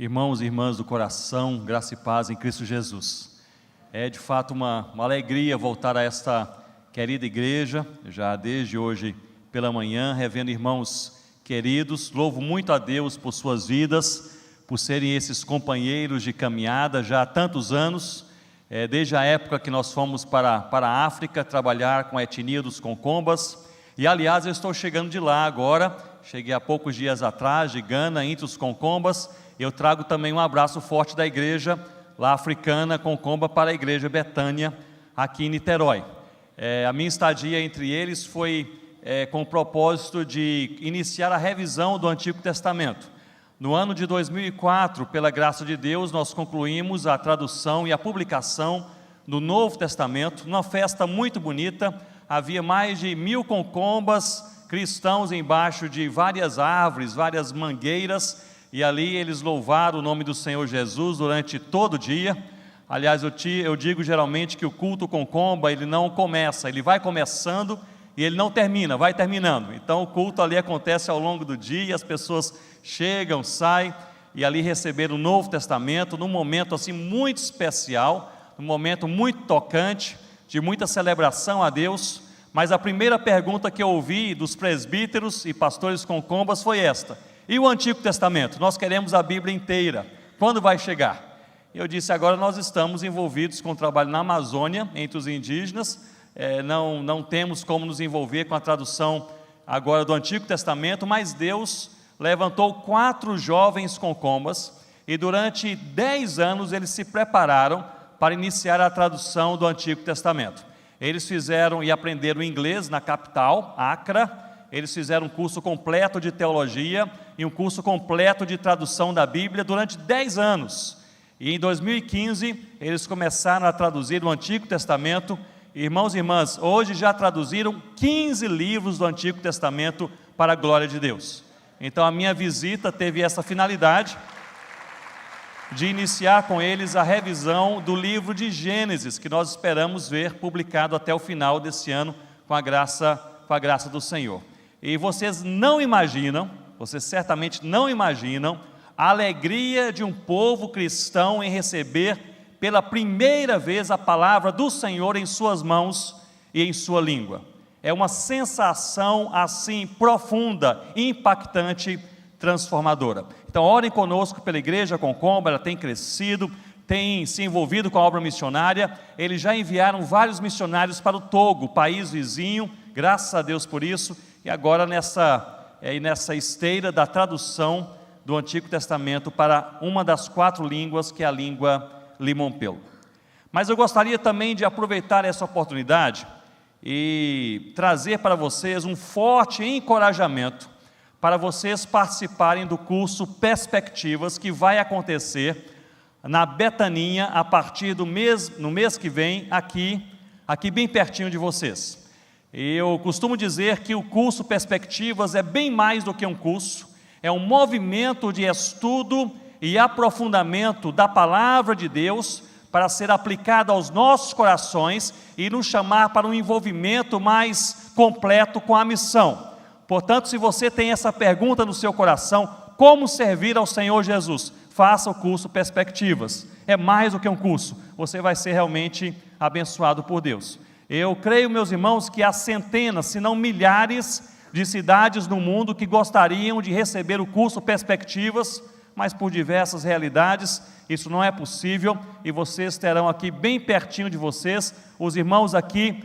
Irmãos e irmãs do coração, graça e paz em Cristo Jesus. É de fato uma alegria voltar a esta querida igreja, já desde hoje pela manhã, revendo irmãos queridos. Louvo muito a Deus por suas vidas, por serem esses companheiros de caminhada já há tantos anos, desde a época que nós fomos para a África trabalhar com a etnia dos Concombas. E aliás, eu estou chegando de lá agora, cheguei há poucos dias atrás, de Gana, entre os Concombas. Eu trago também um abraço forte da igreja lá africana, Concomba, para a igreja Betânia, aqui em Niterói. A minha estadia entre eles foi com o propósito de iniciar a revisão do Antigo Testamento. No ano de 2004, pela graça de Deus, nós concluímos a tradução e a publicação do Novo Testamento, numa festa muito bonita. Havia mais de 1000 concombas cristãos embaixo de várias árvores, várias mangueiras, e ali eles louvaram o nome do Senhor Jesus durante todo o dia. Aliás, eu digo geralmente que o culto concomba, ele não começa, ele vai começando e ele não termina, vai terminando. Então o culto ali acontece ao longo do dia, as pessoas chegam, saem, e ali receberam o Novo Testamento, num momento assim muito especial, num momento muito tocante, de muita celebração a Deus. Mas a primeira pergunta que eu ouvi dos presbíteros e pastores concombas foi esta: e o Antigo Testamento? Nós queremos a Bíblia inteira, quando vai chegar? Eu disse: agora nós estamos envolvidos com o trabalho na Amazônia, entre os indígenas, não temos como nos envolver com a tradução agora do Antigo Testamento, mas Deus levantou 4 jovens concombas, e durante 10 anos eles se prepararam para iniciar a tradução do Antigo Testamento. Eles fizeram e aprenderam inglês na capital, Accra. Eles fizeram um curso completo de teologia e um curso completo de tradução da Bíblia durante 10 anos. E em 2015, eles começaram a traduzir o Antigo Testamento. Irmãos e irmãs, hoje já traduziram 15 livros do Antigo Testamento para a glória de Deus. Então a minha visita teve essa finalidade de iniciar com eles a revisão do livro de Gênesis, que nós esperamos ver publicado até o final desse ano, com a graça do Senhor. E vocês não imaginam, vocês certamente não imaginam, a alegria de um povo cristão em receber pela primeira vez a palavra do Senhor em suas mãos e em sua língua. É uma sensação assim profunda, impactante, transformadora. Então orem conosco pela igreja Concomba, ela tem crescido, tem se envolvido com a obra missionária. Eles já enviaram vários missionários para o Togo, país vizinho, graças a Deus por isso. E agora nessa esteira da tradução do Antigo Testamento para uma das 4 línguas, que é a língua Limompelo. Mas eu gostaria também de aproveitar essa oportunidade e trazer para vocês um forte encorajamento para vocês participarem do curso Perspectivas, que vai acontecer na Betaninha a partir no mês que vem, aqui bem pertinho de vocês. Eu costumo dizer que o curso Perspectivas é bem mais do que um curso, é um movimento de estudo e aprofundamento da palavra de Deus para ser aplicada aos nossos corações e nos chamar para um envolvimento mais completo com a missão. Portanto, se você tem essa pergunta no seu coração: como servir ao Senhor Jesus? Faça o curso Perspectivas. É mais do que um curso, você vai ser realmente abençoado por Deus. Eu creio, meus irmãos, que há centenas, se não milhares de cidades no mundo que gostariam de receber o curso Perspectivas, mas por diversas realidades isso não é possível, e vocês terão aqui bem pertinho de vocês, os irmãos aqui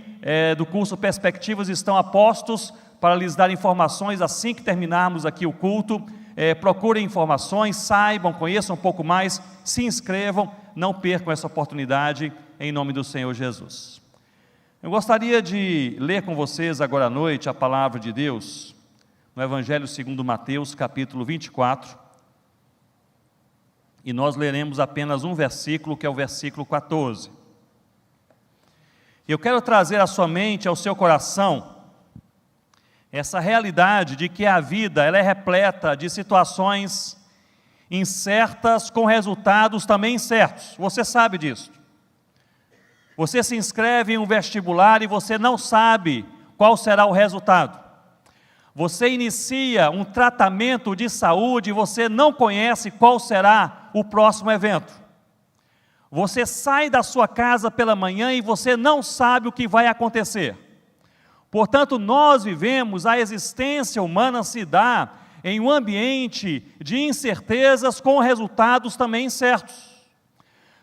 do curso Perspectivas estão a postos para lhes dar informações assim que terminarmos aqui o culto. Procurem informações, saibam, conheçam um pouco mais, se inscrevam, não percam essa oportunidade, em nome do Senhor Jesus. Eu gostaria de ler com vocês agora à noite a palavra de Deus, no Evangelho segundo Mateus, capítulo 24, e nós leremos apenas um versículo, que é o versículo 14. Eu quero trazer à sua mente, ao seu coração, essa realidade de que a vida ela é repleta de situações incertas com resultados também incertos. Você sabe disso. Você se inscreve em um vestibular e você não sabe qual será o resultado. Você inicia um tratamento de saúde e você não conhece qual será o próximo evento. Você sai da sua casa pela manhã e você não sabe o que vai acontecer. Portanto, nós vivemos, a existência humana se dá em um ambiente de incertezas com resultados também incertos.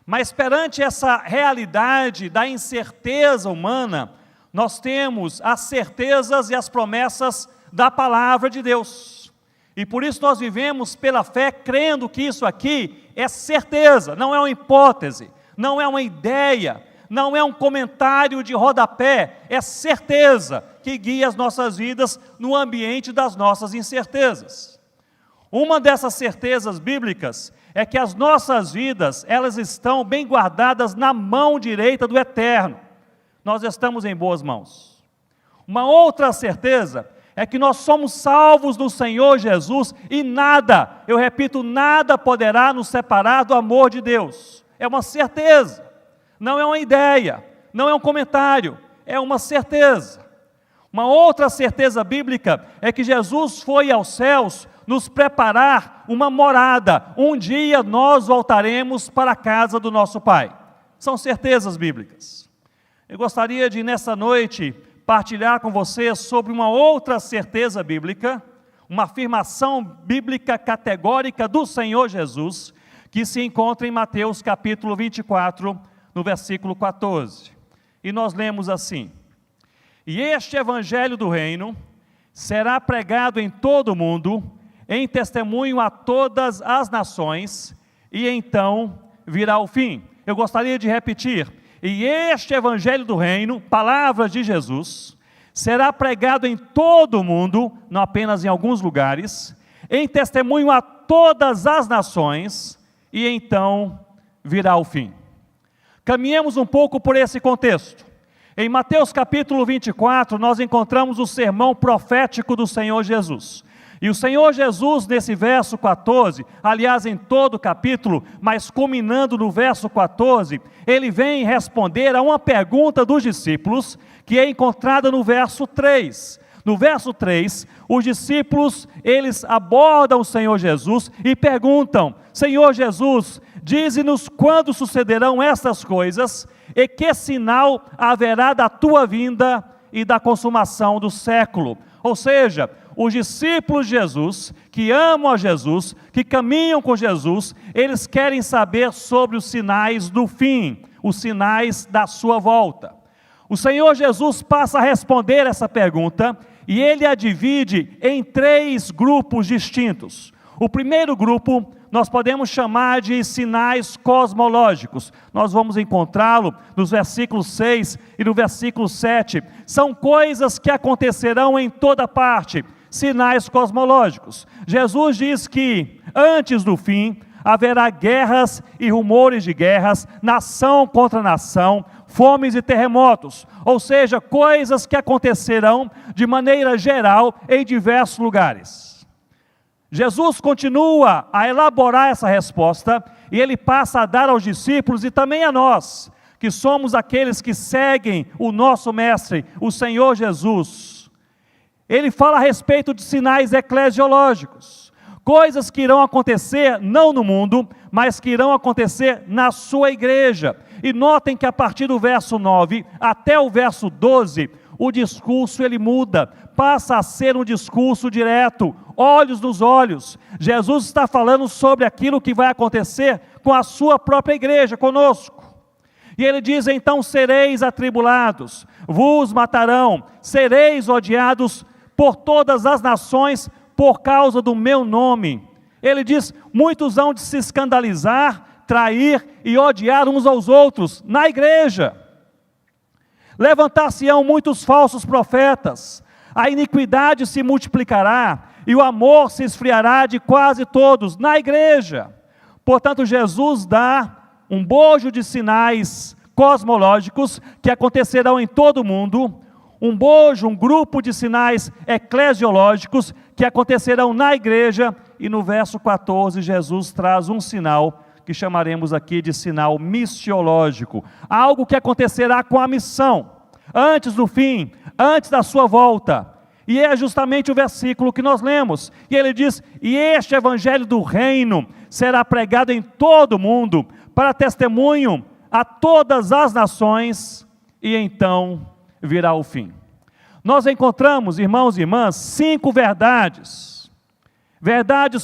Mas perante essa realidade da incerteza humana, nós temos as certezas e as promessas da palavra de Deus. E por isso nós vivemos pela fé, crendo que isso aqui é certeza, não é uma hipótese, não é uma ideia, não é um comentário de rodapé, é certeza que guia as nossas vidas no ambiente das nossas incertezas. Uma dessas certezas bíblicas é que as nossas vidas, elas estão bem guardadas na mão direita do Eterno. Nós estamos em boas mãos. Uma outra certeza é que nós somos salvos no Senhor Jesus e nada, eu repito, nada poderá nos separar do amor de Deus. É uma certeza, não é uma ideia, não é um comentário, é uma certeza. Uma outra certeza bíblica é que Jesus foi aos céus nos preparar uma morada. Um dia nós voltaremos para a casa do nosso Pai. São certezas bíblicas. Eu gostaria de, nessa noite, partilhar com você sobre uma outra certeza bíblica, uma afirmação bíblica categórica do Senhor Jesus, que se encontra em Mateus capítulo 24, no versículo 14. E nós lemos assim: E este evangelho do reino será pregado em todo o mundo, em testemunho a todas as nações, e então virá o fim. Eu gostaria de repetir: e este evangelho do reino, palavras de Jesus, será pregado em todo o mundo, não apenas em alguns lugares, em testemunho a todas as nações, e então virá o fim. Caminhemos um pouco por esse contexto. Em Mateus capítulo 24, nós encontramos o sermão profético do Senhor Jesus. E o Senhor Jesus, nesse verso 14, aliás, em todo o capítulo, mas culminando no verso 14, ele vem responder a uma pergunta dos discípulos, que é encontrada no verso 3. No verso 3, os discípulos, eles abordam o Senhor Jesus e perguntam: Senhor Jesus, dize-nos quando sucederão estas coisas, e que sinal haverá da tua vinda e da consumação do século. Ou seja, os discípulos de Jesus, que amam a Jesus, que caminham com Jesus, eles querem saber sobre os sinais do fim, os sinais da sua volta. O Senhor Jesus passa a responder essa pergunta, e ele a divide em 3 grupos distintos. O primeiro grupo nós podemos chamar de sinais cosmológicos. Nós vamos encontrá-lo nos versículos 6 e no versículo 7. São coisas que acontecerão em toda parte, sinais cosmológicos. Jesus diz que antes do fim haverá guerras e rumores de guerras, nação contra nação, fomes e terremotos, ou seja, coisas que acontecerão de maneira geral em diversos lugares. Jesus continua a elaborar essa resposta e ele passa a dar aos discípulos e também a nós, que somos aqueles que seguem o nosso mestre, o Senhor Jesus. Ele fala a respeito de sinais eclesiológicos, coisas que irão acontecer não no mundo, mas que irão acontecer na sua igreja. E notem que a partir do verso 9 até o verso 12, o discurso ele muda, passa a ser um discurso direto, olhos nos olhos. Jesus está falando sobre aquilo que vai acontecer com a sua própria igreja, conosco. E ele diz: então sereis atribulados, vos matarão, sereis odiados por todas as nações por causa do meu nome. Ele diz: muitos hão de se escandalizar, trair e odiar uns aos outros na igreja. Levantar-se-ão muitos falsos profetas, a iniquidade se multiplicará e o amor se esfriará de quase todos na igreja. Portanto, Jesus dá um bojo de sinais cosmológicos que acontecerão em todo o mundo, um bojo, um grupo de sinais eclesiológicos que acontecerão na igreja, e no verso 14 Jesus traz um sinal que chamaremos aqui de sinal missiológico, algo que acontecerá com a missão, antes do fim, antes da sua volta. E é justamente o versículo que nós lemos. E ele diz: e este evangelho do reino será pregado em todo o mundo, para testemunho a todas as nações, e então virá o fim. Nós encontramos, irmãos e irmãs, 5 verdades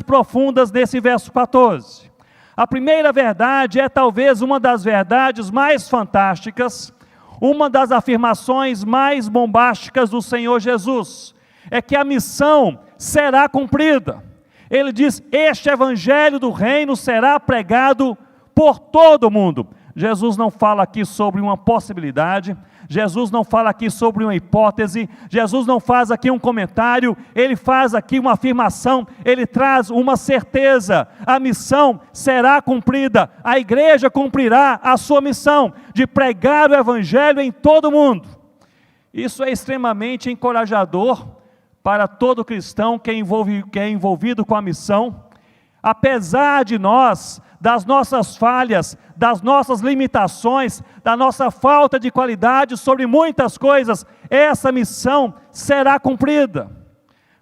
profundas nesse verso 14. A primeira verdade é talvez uma das verdades mais fantásticas, uma das afirmações mais bombásticas do Senhor Jesus, é que a missão será cumprida. Ele diz: este evangelho do reino será pregado por todo o mundo. Jesus não fala aqui sobre uma possibilidade, Jesus não fala aqui sobre uma hipótese, Jesus não faz aqui um comentário, ele faz aqui uma afirmação, ele traz uma certeza: a missão será cumprida, a igreja cumprirá a sua missão de pregar o evangelho em todo o mundo. Isso é extremamente encorajador para todo cristão que é envolvido com a missão. Apesar de nós, das nossas falhas, das nossas limitações, da nossa falta de qualidade sobre muitas coisas, essa missão será cumprida.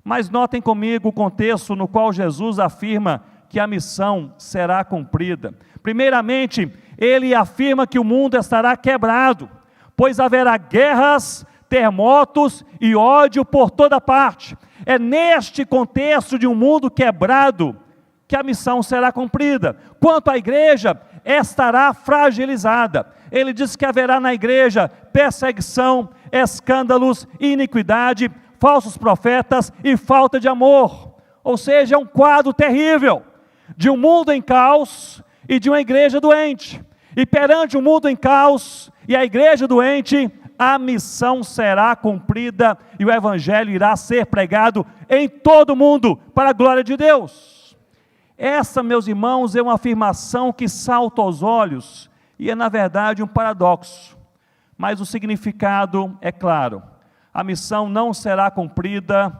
Mas notem comigo o contexto no qual Jesus afirma que a missão será cumprida. Primeiramente, ele afirma que o mundo estará quebrado, pois haverá guerras, terremotos e ódio por toda parte. É neste contexto de um mundo quebrado que a missão será cumprida. Quanto à igreja, estará fragilizada. Ele diz que haverá na igreja perseguição, escândalos, iniquidade, falsos profetas e falta de amor. Ou seja, é um quadro terrível de um mundo em caos e de uma igreja doente. E perante o mundo em caos e a igreja doente, a missão será cumprida e o evangelho irá ser pregado em todo o mundo para a glória de Deus. Essa, meus irmãos, é uma afirmação que salta aos olhos e é na verdade um paradoxo, mas o significado é claro. A missão não será cumprida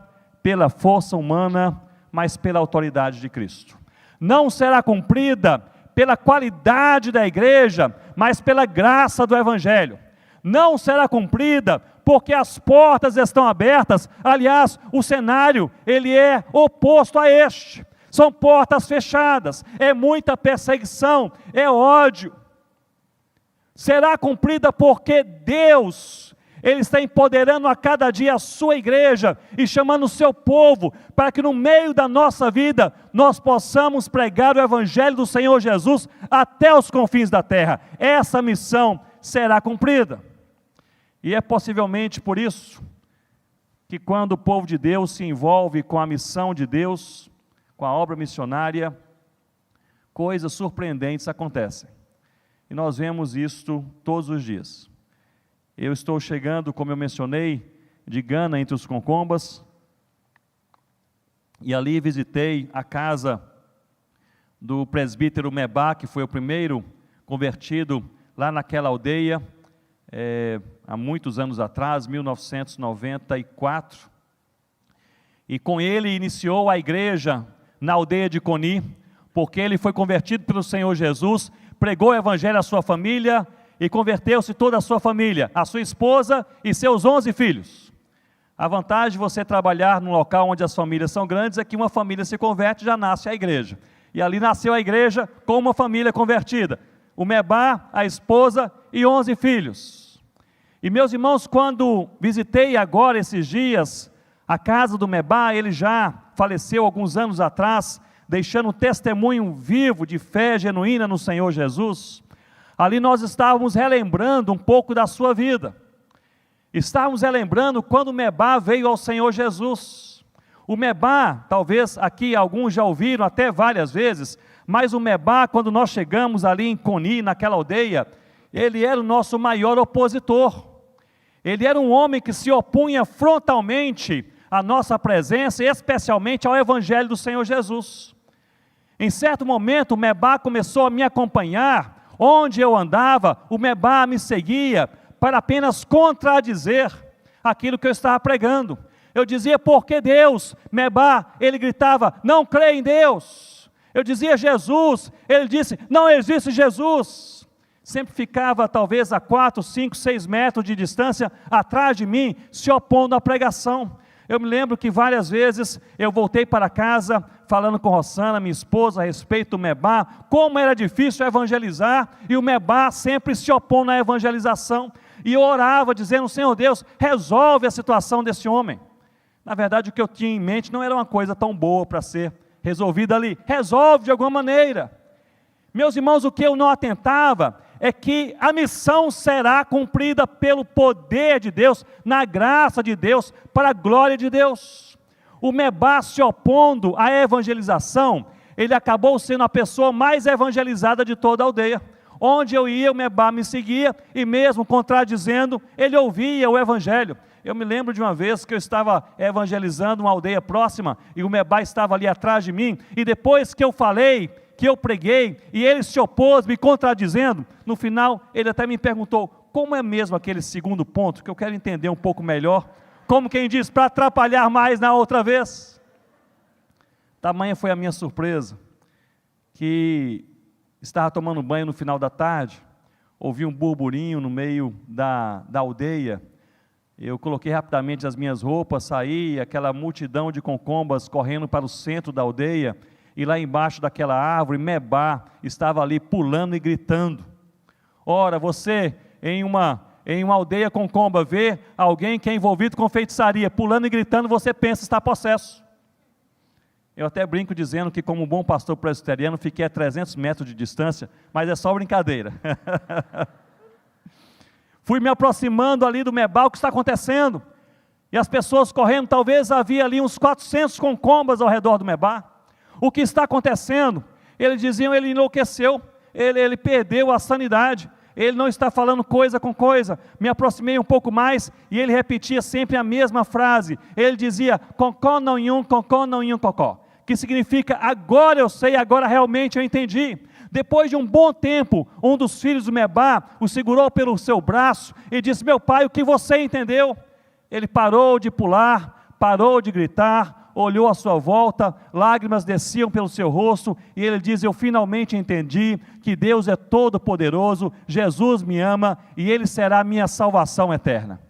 pela força humana, mas pela autoridade de Cristo. Não será cumprida pela qualidade da igreja, mas pela graça do evangelho. Não será cumprida porque as portas estão abertas. Aliás, o cenário ele é oposto a este. São portas fechadas, é muita perseguição, é ódio. Será cumprida porque Deus, Ele está empoderando a cada dia a sua igreja e chamando o seu povo para que no meio da nossa vida nós possamos pregar o evangelho do Senhor Jesus até os confins da terra. Essa missão será cumprida. E é possivelmente por isso que quando o povo de Deus se envolve com a missão de Deus, com a obra missionária, coisas surpreendentes acontecem. E nós vemos isto todos os dias. Eu estou chegando, como eu mencionei, de Gana, entre os Concombas, e ali visitei a casa do presbítero Mebá, que foi o primeiro convertido lá naquela aldeia, há muitos anos atrás, 1994. E com ele iniciou a igreja na aldeia de Coni, porque ele foi convertido pelo Senhor Jesus, pregou o evangelho à sua família e converteu-se toda a sua família, a sua esposa e seus 11 filhos. A vantagem de você trabalhar num local onde as famílias são grandes é que uma família se converte e já nasce a igreja. E ali nasceu a igreja com uma família convertida. O Mebá, a esposa e 11 filhos. E meus irmãos, quando visitei agora esses dias a casa do Mebá, ele já faleceu alguns anos atrás, deixando um testemunho vivo de fé genuína no Senhor Jesus. Ali nós estávamos relembrando um pouco da sua vida. Estávamos relembrando quando o Mebá veio ao Senhor Jesus. O Mebá, talvez aqui alguns já ouviram até várias vezes, mas o Mebá, quando nós chegamos ali em Coni, naquela aldeia, ele era o nosso maior opositor. Ele era um homem que se opunha frontalmente à nossa presença, e especialmente ao Evangelho do Senhor Jesus. Em certo momento, o Mebá começou a me acompanhar, onde eu andava, o Mebá me seguia, para apenas contradizer aquilo que eu estava pregando. Eu dizia, por que Deus? Mebá, ele gritava, não crê em Deus. Eu dizia, Jesus, ele disse, não existe Jesus. Sempre ficava talvez a 4, 5, 6 metros de distância, atrás de mim, se opondo à pregação. Eu me lembro que várias vezes eu voltei para casa falando com Rosana, minha esposa, a respeito do Mebá, como era difícil evangelizar, e o Mebá sempre se opõe na evangelização, e eu orava dizendo: Senhor Deus, resolve a situação desse homem. Na verdade, o que eu tinha em mente não era uma coisa tão boa para ser resolvida ali, resolve de alguma maneira. Meus irmãos, o que eu não atentava é que a missão será cumprida pelo poder de Deus, na graça de Deus, para a glória de Deus. O Mebá se opondo à evangelização, ele acabou sendo a pessoa mais evangelizada de toda a aldeia. Onde eu ia, o Mebá me seguia, e mesmo contradizendo, ele ouvia o evangelho. Eu me lembro de uma vez que eu estava evangelizando uma aldeia próxima, e o Mebá estava ali atrás de mim, e depois que eu falei, que eu preguei, e ele se opôs, me contradizendo, no final ele até me perguntou: como é mesmo aquele segundo ponto, que eu quero entender um pouco melhor, como quem diz, para atrapalhar mais na outra vez. Tamanha foi a minha surpresa, que estava tomando banho no final da tarde, ouvi um burburinho no meio da aldeia, eu coloquei rapidamente as minhas roupas, saí, aquela multidão de concombas correndo para o centro da aldeia, e lá embaixo daquela árvore, Mebá estava ali pulando e gritando. Ora, você em uma aldeia concomba, vê alguém que é envolvido com feitiçaria, pulando e gritando, você pensa está possesso. Eu até brinco dizendo que, como um bom pastor presbiteriano, fiquei a 300 metros de distância, mas é só brincadeira. Fui me aproximando ali do Mebá, o que está acontecendo? E as pessoas correndo, talvez havia ali uns 400 concombas ao redor do Mebá. O que está acontecendo? Eles diziam: ele enlouqueceu, ele perdeu a sanidade, ele não está falando coisa com coisa. Me aproximei um pouco mais, e ele repetia sempre a mesma frase. Ele dizia: concó não yum, cocó, que significa: agora eu sei, agora realmente eu entendi. Depois de um bom tempo, um dos filhos do Mebá o segurou pelo seu braço e disse: meu pai, o que você entendeu? Ele parou de pular, parou de gritar, olhou à sua volta, lágrimas desciam pelo seu rosto, e ele diz: eu finalmente entendi que Deus é todo poderoso, Jesus me ama, e Ele será a minha salvação eterna.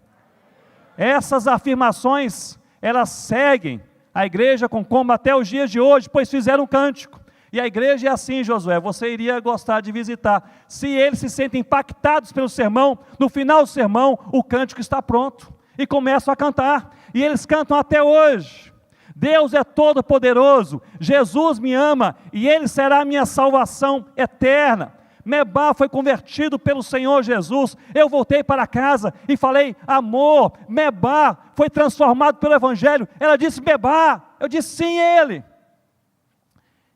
Essas afirmações, elas seguem a igreja Concomba até os dias de hoje, pois fizeram um cântico. E a igreja é assim, Josué, você iria gostar de visitar. Se eles se sentem impactados pelo sermão, no final do sermão, o cântico está pronto, e começam a cantar, e eles cantam até hoje. Deus é todo poderoso, Jesus me ama, e Ele será a minha salvação eterna. Mebá foi convertido pelo Senhor Jesus. Eu voltei para casa e falei: amor, Mebá foi transformado pelo Evangelho. Ela disse: Mebá. Eu disse: sim, ele.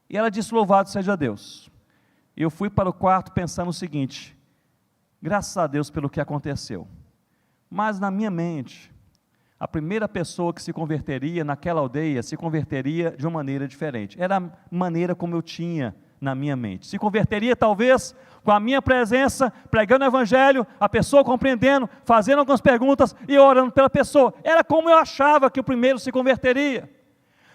E ela disse: louvado seja Deus. Eu fui para o quarto pensando o seguinte: graças a Deus pelo que aconteceu. Mas na minha mente, a primeira pessoa que se converteria naquela aldeia, se converteria de uma maneira diferente. Era a maneira como eu tinha na minha mente. Se converteria talvez com a minha presença, pregando o Evangelho, a pessoa compreendendo, fazendo algumas perguntas e orando pela pessoa. Era como eu achava que o primeiro se converteria.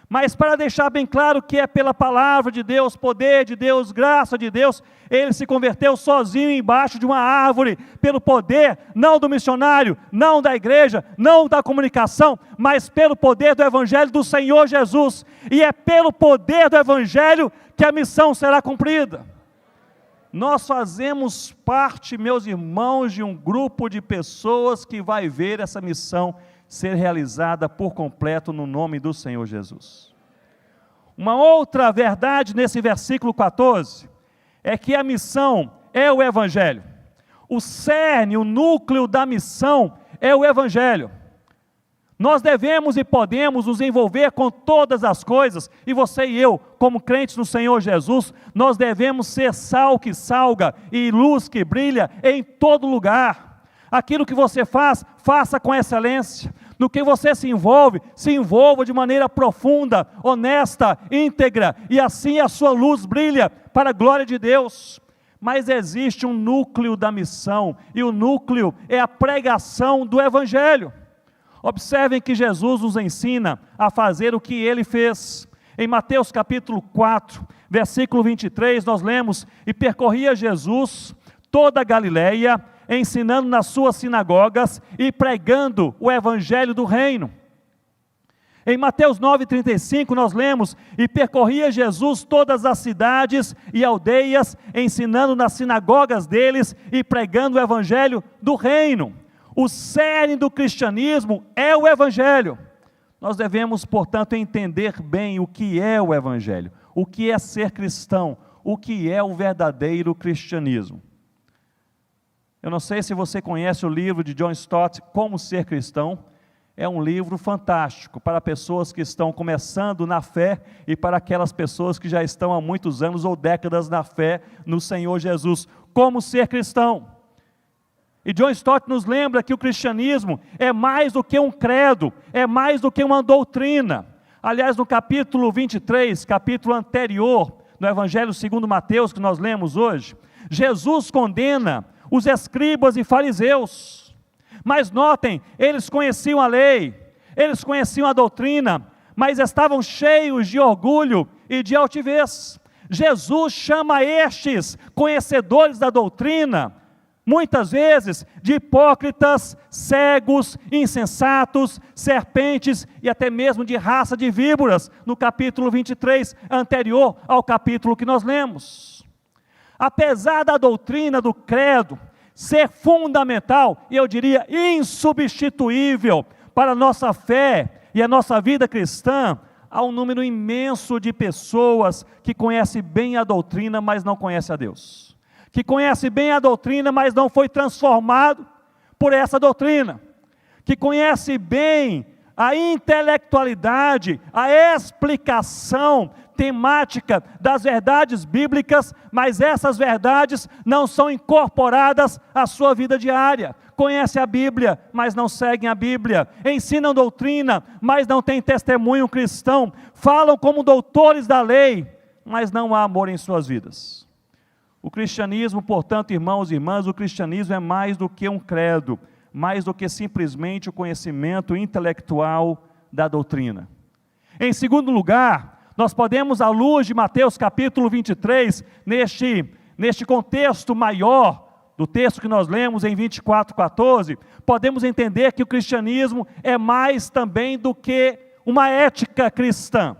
Mas para deixar bem claro que é pela palavra de Deus, poder de Deus, graça de Deus, ele se converteu sozinho embaixo de uma árvore, pelo poder, não do missionário, não da igreja, não da comunicação, mas pelo poder do Evangelho do Senhor Jesus. E é pelo poder do Evangelho que a missão será cumprida. Nós fazemos parte, meus irmãos, de um grupo de pessoas que vai ver essa missão ser realizada por completo no nome do Senhor Jesus. Uma outra verdade nesse versículo 14, é que a missão é o Evangelho. O cerne, o núcleo da missão é o Evangelho. Nós devemos e podemos nos envolver com todas as coisas, e você e eu, como crentes no Senhor Jesus, nós devemos ser sal que salga e luz que brilha em todo lugar. Aquilo que você faz, faça com excelência. No que você se envolva de maneira profunda, honesta, íntegra, e assim a sua luz brilha para a glória de Deus. Mas existe um núcleo da missão, e o núcleo é a pregação do Evangelho. Observem que Jesus nos ensina a fazer o que Ele fez. Em Mateus capítulo 4, versículo 23, nós lemos: e percorria Jesus toda a Galileia, ensinando nas suas sinagogas e pregando o Evangelho do reino. Em Mateus 9,35 nós lemos: e percorria Jesus todas as cidades e aldeias, ensinando nas sinagogas deles e pregando o evangelho do reino. O cerne do cristianismo é o evangelho. Nós devemos, portanto, entender bem o que é o evangelho, o que é ser cristão, o que é o verdadeiro cristianismo. Eu não sei se você conhece o livro de John Stott, Como Ser Cristão. É um livro fantástico para pessoas que estão começando na fé e para aquelas pessoas que já estão há muitos anos ou décadas na fé no Senhor Jesus. Como ser cristão. E John Stott nos lembra que o cristianismo é mais do que um credo, é mais do que uma doutrina. Aliás, no capítulo 23, capítulo anterior, no Evangelho segundo Mateus, que nós lemos hoje, Jesus condena os escribas e fariseus. Mas notem, eles conheciam a lei, eles conheciam a doutrina, mas estavam cheios de orgulho e de altivez. Jesus chama estes conhecedores da doutrina, muitas vezes, de hipócritas, cegos, insensatos, serpentes e até mesmo de raça de víboras, no capítulo 23, anterior ao capítulo que nós lemos. Apesar da doutrina do credo ser fundamental, e eu diria insubstituível para a nossa fé e a nossa vida cristã, há um número imenso de pessoas que conhecem bem a doutrina, mas não conhecem a Deus. Que conhece bem a doutrina, mas não foi transformado por essa doutrina, que conhece bem a intelectualidade, a explicação temática das verdades bíblicas, mas essas verdades não são incorporadas à sua vida diária. Conhece a Bíblia, mas não seguem a Bíblia, ensinam doutrina, mas não têm testemunho cristão, falam como doutores da lei, mas não há amor em suas vidas. O cristianismo, portanto, irmãos e irmãs, o cristianismo é mais do que um credo, mais do que simplesmente o conhecimento intelectual da doutrina. Em segundo lugar, nós podemos, à luz de Mateus capítulo 23, neste contexto maior do texto que nós lemos em 24:14, podemos entender que o cristianismo é mais também do que uma ética cristã.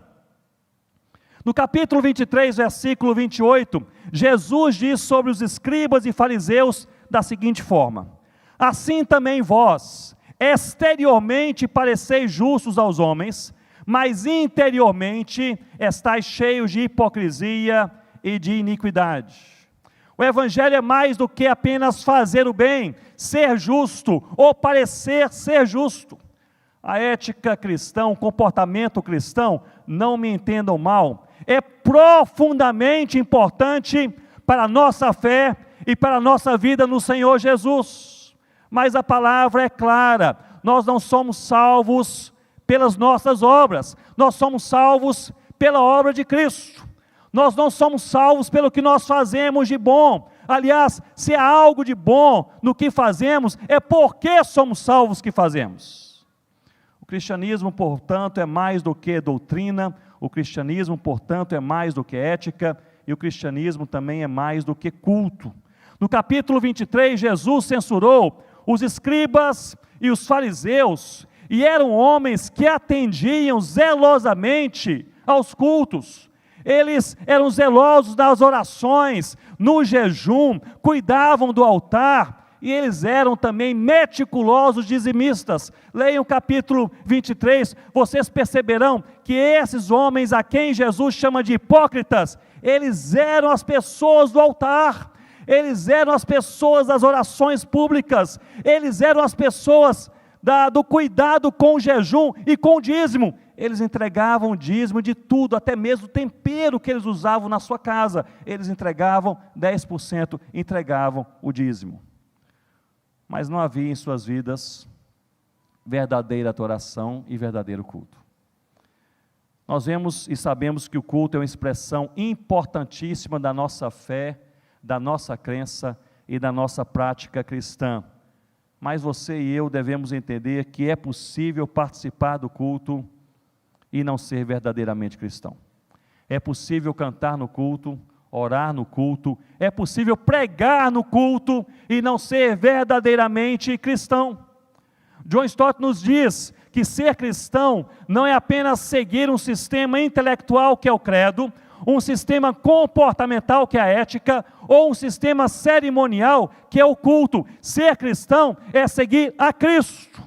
No capítulo 23, versículo 28, Jesus diz sobre os escribas e fariseus da seguinte forma: assim também vós, exteriormente pareceis justos aos homens, mas interiormente estáis cheios de hipocrisia e de iniquidade. O evangelho é mais do que apenas fazer o bem, ser justo ou parecer ser justo. A ética cristã, o comportamento cristão, não me entendam mal, é profundamente importante para a nossa fé e para a nossa vida no Senhor Jesus. Mas a palavra é clara, nós não somos salvos pelas nossas obras, nós somos salvos pela obra de Cristo. Nós não somos salvos pelo que nós fazemos de bom. Aliás, se há algo de bom no que fazemos, é porque somos salvos que fazemos. O cristianismo, portanto, é mais do que doutrina, o cristianismo, portanto, é mais do que ética, e o cristianismo também é mais do que culto. No capítulo 23, Jesus censurou os escribas e os fariseus, e eram homens que atendiam zelosamente aos cultos. Eles eram zelosos das orações, no jejum, cuidavam do altar, e eles eram também meticulosos dizimistas. Leiam o capítulo 23, vocês perceberão que esses homens a quem Jesus chama de hipócritas, eles eram as pessoas do altar, eles eram as pessoas das orações públicas, eles eram as pessoas do cuidado com o jejum e com o dízimo. Eles entregavam o dízimo de tudo, até mesmo o tempero que eles usavam na sua casa, eles entregavam 10%, entregavam o dízimo. Mas não havia em suas vidas verdadeira adoração e verdadeiro culto. Nós vemos e sabemos que o culto é uma expressão importantíssima da nossa fé, da nossa crença e da nossa prática cristã. Mas você e eu devemos entender que é possível participar do culto e não ser verdadeiramente cristão. É possível cantar no culto, orar no culto, é possível pregar no culto e não ser verdadeiramente cristão. John Stott nos diz que ser cristão não é apenas seguir um sistema intelectual que é o credo, um sistema comportamental que é a ética, ou um sistema cerimonial que é o culto. Ser cristão é seguir a Cristo.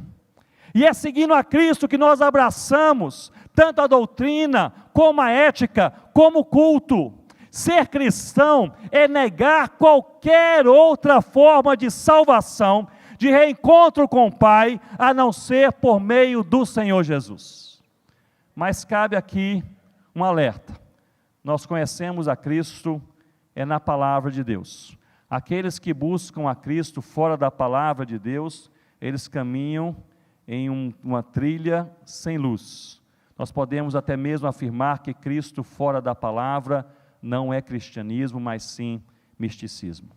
E é seguindo a Cristo que nós abraçamos tanto a doutrina, como a ética, como o culto. Ser cristão é negar qualquer outra forma de salvação, de reencontro com o Pai, a não ser por meio do Senhor Jesus. Mas cabe aqui um alerta. Nós conhecemos a Cristo na palavra de Deus. Aqueles que buscam a Cristo fora da palavra de Deus, eles caminham em uma trilha sem luz. Nós podemos até mesmo afirmar que Cristo fora da palavra não é cristianismo, mas sim misticismo.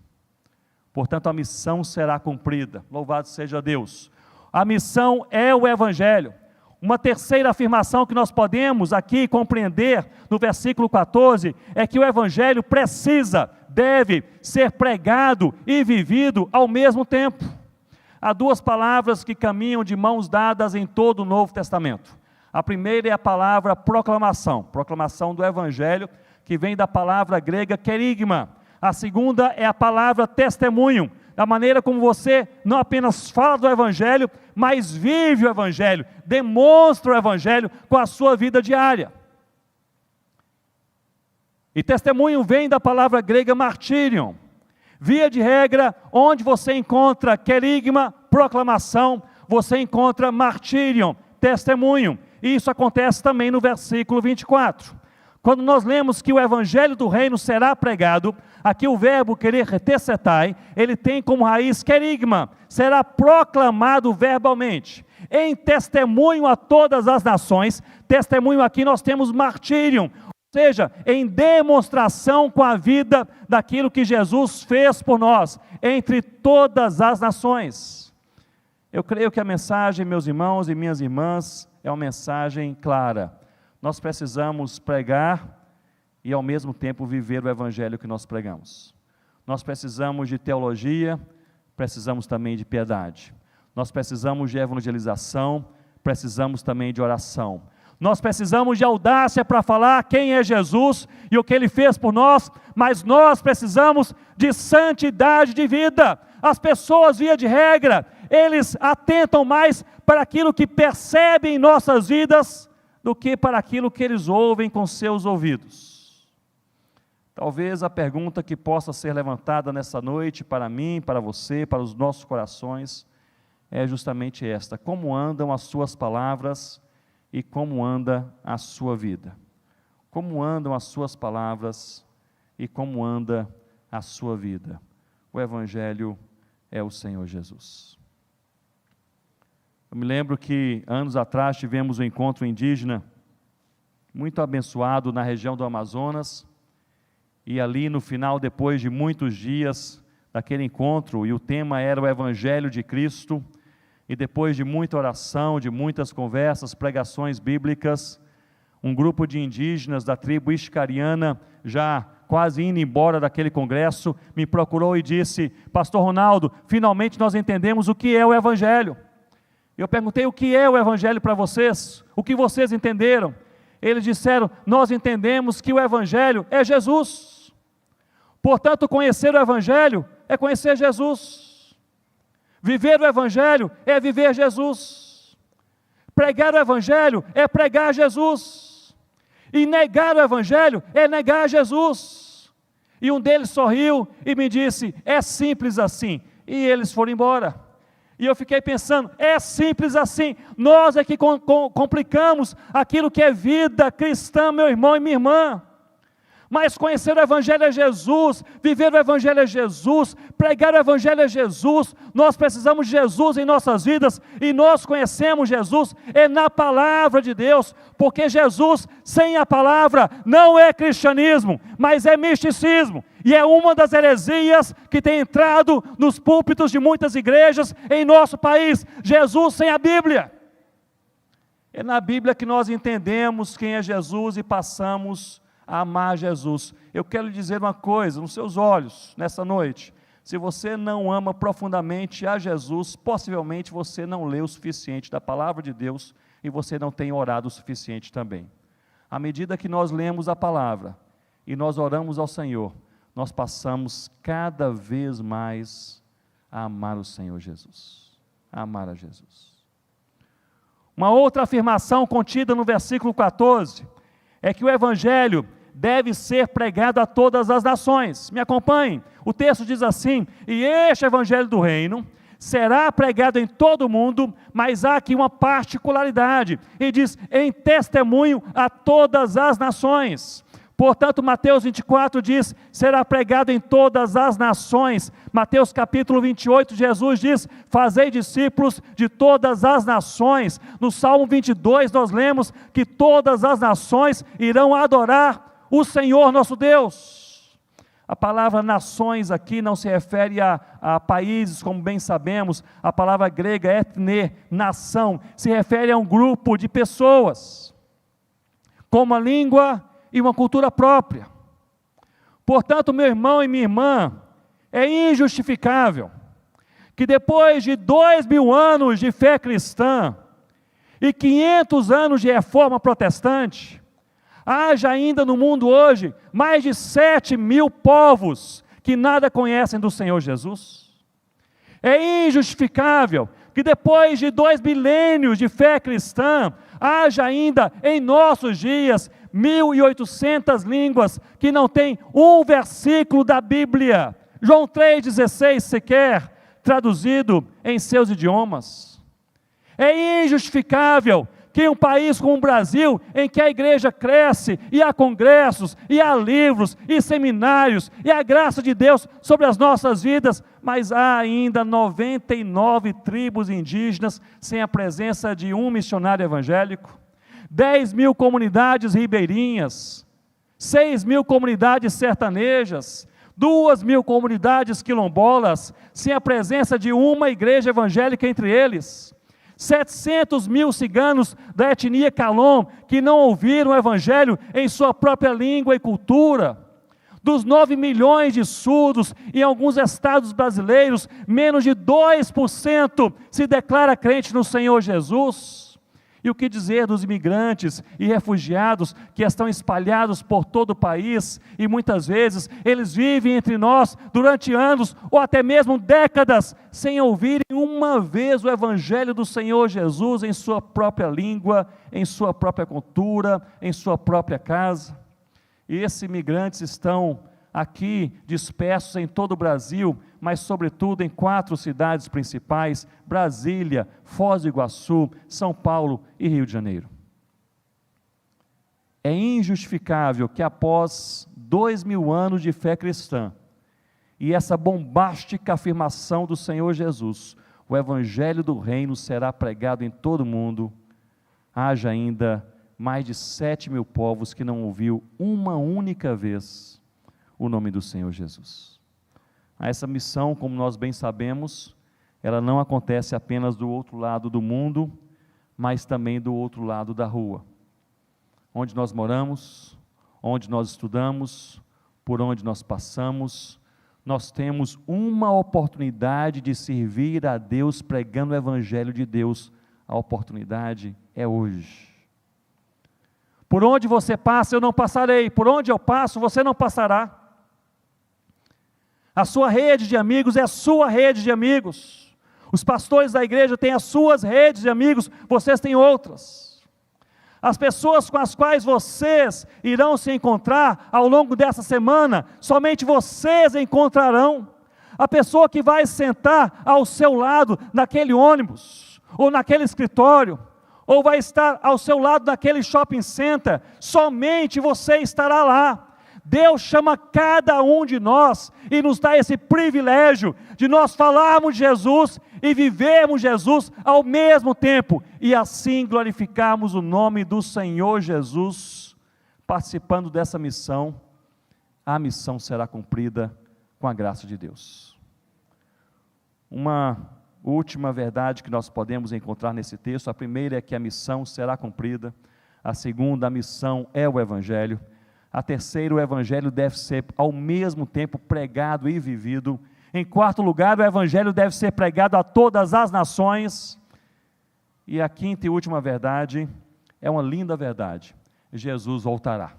Portanto, a missão será cumprida. Louvado seja Deus. A missão é o Evangelho. Uma terceira afirmação que nós podemos aqui compreender no versículo 14 é que o Evangelho deve ser pregado e vivido ao mesmo tempo. Há duas palavras que caminham de mãos dadas em todo o Novo Testamento. A primeira é a palavra proclamação, proclamação do Evangelho, que vem da palavra grega querigma. A segunda é a palavra testemunho, da maneira como você não apenas fala do Evangelho, mas vive o Evangelho, demonstra o Evangelho com a sua vida diária. E testemunho vem da palavra grega martírion. Via de regra, onde você encontra querigma, proclamação, você encontra martírion, testemunho. E isso acontece também no versículo 24. Quando nós lemos que o Evangelho do Reino será pregado, aqui o verbo querer tessetai, ele tem como raiz querigma, será proclamado verbalmente, em testemunho a todas as nações. Testemunho aqui nós temos martírion, ou seja, em demonstração com a vida daquilo que Jesus fez por nós, entre todas as nações. Eu creio que a mensagem, meus irmãos e minhas irmãs, é uma mensagem clara. Nós precisamos pregar e ao mesmo tempo viver o Evangelho que nós pregamos. Nós precisamos de teologia, precisamos também de piedade. Nós precisamos de evangelização, precisamos também de oração. Nós precisamos de audácia para falar quem é Jesus e o que Ele fez por nós, mas nós precisamos de santidade de vida. As pessoas, via de regra, eles atentam mais para aquilo que percebem em nossas vidas, do que para aquilo que eles ouvem com seus ouvidos. Talvez a pergunta que possa ser levantada nessa noite, para mim, para você, para os nossos corações, é justamente esta: como andam as suas palavras e como anda a sua vida? Como andam as suas palavras e como anda a sua vida? O Evangelho é o Senhor Jesus. Eu me lembro que anos atrás tivemos um encontro indígena muito abençoado na região do Amazonas, e ali no final, depois de muitos dias daquele encontro, e o tema era o Evangelho de Cristo, e depois de muita oração, de muitas conversas, pregações bíblicas, um grupo de indígenas da tribo Ixcariana, já quase indo embora daquele congresso, me procurou e disse: Pastor Ronaldo, finalmente nós entendemos o que é o Evangelho. Eu perguntei: o que é o Evangelho para vocês? O que vocês entenderam? Eles disseram: nós entendemos que o Evangelho é Jesus. Portanto, conhecer o Evangelho é conhecer Jesus. Viver o Evangelho é viver Jesus. Pregar o Evangelho é pregar Jesus. E negar o Evangelho é negar Jesus. E um deles sorriu e me disse: é simples assim. E eles foram embora. E eu fiquei pensando, é simples assim. Nós é que complicamos aquilo que é vida cristã, meu irmão e minha irmã. Mas conhecer o Evangelho é Jesus, viver o Evangelho é Jesus, pregar o Evangelho é Jesus. Nós precisamos de Jesus em nossas vidas, e nós conhecemos Jesus na palavra de Deus, porque Jesus sem a palavra não é cristianismo, mas é misticismo. E é uma das heresias que tem entrado nos púlpitos de muitas igrejas em nosso país: Jesus sem a Bíblia. É na Bíblia que nós entendemos quem é Jesus e passamos a amar Jesus. Eu quero lhe dizer uma coisa nos seus olhos, nessa noite: Se você não ama profundamente a Jesus, possivelmente você não lê o suficiente da palavra de Deus e você não tem orado o suficiente também. À medida que nós lemos a palavra e nós oramos ao Senhor, nós passamos cada vez mais a amar o Senhor Jesus, a amar a Jesus. Uma outra afirmação contida no versículo 14 é que o Evangelho deve ser pregado a todas as nações. Me acompanhem, o texto diz assim: e este Evangelho do Reino será pregado em todo o mundo, mas há aqui uma particularidade, e diz, em testemunho a todas as nações. Portanto, Mateus 24 diz, será pregado em todas as nações. Mateus capítulo 28, Jesus diz, fazei discípulos de todas as nações. No Salmo 22 nós lemos que todas as nações irão adorar o Senhor nosso Deus. A palavra nações aqui não se refere a países, como bem sabemos. A palavra grega ethne, nação, se refere a um grupo de pessoas com uma língua e uma cultura própria. Portanto, meu irmão e minha irmã, é injustificável que depois de 2000 anos de fé cristã e 500 anos de reforma protestante, haja ainda no mundo hoje mais de 7.000 povos que nada conhecem do Senhor Jesus. É injustificável que depois de 2 milênios de fé cristã, haja ainda em nossos dias 1.800 línguas que não tem um versículo da Bíblia, João 3,16 sequer, traduzido em seus idiomas. É injustificável que um país como o Brasil, em que a igreja cresce, e há congressos, e há livros, e seminários, e a graça de Deus sobre as nossas vidas, mas há ainda 99 tribos indígenas sem a presença de um missionário evangélico, 10.000 comunidades ribeirinhas, 6.000 comunidades sertanejas, 2.000 comunidades quilombolas, sem a presença de uma igreja evangélica entre eles, 700.000 ciganos da etnia Calon, que não ouviram o Evangelho em sua própria língua e cultura. Dos 9 milhões de surdos em alguns estados brasileiros, menos de 2% se declara crente no Senhor Jesus. E o que dizer dos imigrantes e refugiados que estão espalhados por todo o país, e muitas vezes eles vivem entre nós durante anos ou até mesmo décadas, sem ouvirem uma vez o Evangelho do Senhor Jesus em sua própria língua, em sua própria cultura, em sua própria casa. E esses imigrantes estão aqui dispersos em todo o Brasil, mas sobretudo em 4 cidades principais: Brasília, Foz do Iguaçu, São Paulo e Rio de Janeiro. É injustificável que após 2000 anos de fé cristã, e essa bombástica afirmação do Senhor Jesus, o Evangelho do Reino será pregado em todo o mundo, haja ainda mais de 7.000 povos que não ouviu uma única vez o nome do Senhor Jesus. Essa missão, como nós bem sabemos, ela não acontece apenas do outro lado do mundo, mas também do outro lado da rua, onde nós moramos, onde nós estudamos, por onde nós passamos. Nós temos uma oportunidade de servir a Deus pregando o Evangelho de Deus. A oportunidade é hoje. Por onde você passa, eu não passarei. Por onde eu passo, você não passará. A sua rede de amigos é a sua rede de amigos. Os pastores da igreja têm as suas redes de amigos, vocês têm outras. As pessoas com as quais vocês irão se encontrar ao longo dessa semana, somente vocês encontrarão. A pessoa que vai sentar ao seu lado naquele ônibus, ou naquele escritório, ou vai estar ao seu lado naquele shopping center, somente você estará lá. Deus chama cada um de nós e nos dá esse privilégio de nós falarmos de Jesus e vivermos Jesus ao mesmo tempo, e assim glorificarmos o nome do Senhor Jesus. Participando dessa missão, a missão será cumprida com a graça de Deus. Uma última verdade que nós podemos encontrar nesse texto: a primeira é que a missão será cumprida, a segunda, a missão é o Evangelho, a terceira, o Evangelho deve ser ao mesmo tempo pregado e vivido, Em quarto lugar, o Evangelho deve ser pregado a todas as nações. E a quinta e última verdade é uma linda verdade: Jesus voltará.